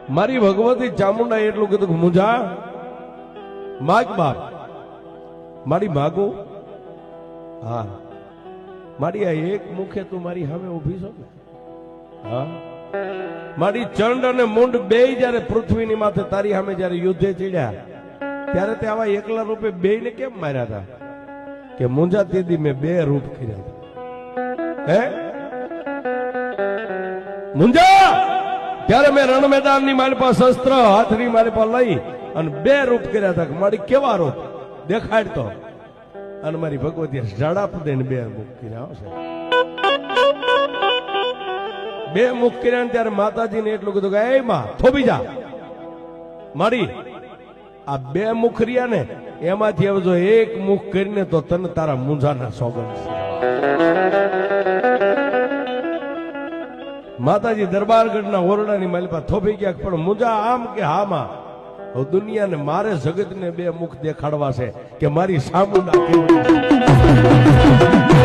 મારી ભગવતી ચામુંડા એટલું કીધું કે મુંજા માગ બાપ મારી માગો હા મારી આ એક મુખે તું મારી સામે ઊભી છો ને હા મારી ચંડ અને મુંડ બે જયારે પૃથ્વીની માથે તારી સામે જયારે યુદ્ધે ચડ્યા ત્યારે તે આવા એકલા રૂપે બે ને કેમ માર્યા હતા કે મુંજા તેદી મેં બે રૂપ કર્યા હે મુંજા ત્યારે મેં રણ મેદાન ની મારી પાસે શસ્ત્ર હાથની મારી પાસે લઈ અને બે રૂપ કર્યા હતા મારી કેવા રૂપ દેખાડતો અને મારી ભગવતી ઝાડા દઈને બે મુખ કર્યા આવશે બે મુખ કર્યા ત્યારે માતાજીને એટલું કીધું કે એ માં થોભી જા મારી આ બે મુખ રહ્યા ને એમાંથી હવે જો એક મુખ કરીને તો તને તારા મુંજાના સોગંદ છે માતાજી દરબારગઢના ઓરડાની માલિપા થોભી ગયા પણ મુંજા આમ કે હામાં દુનિયાને મારે જગતને બે મુખ દેખાડવા છે કે મારી સામુંડા કેવી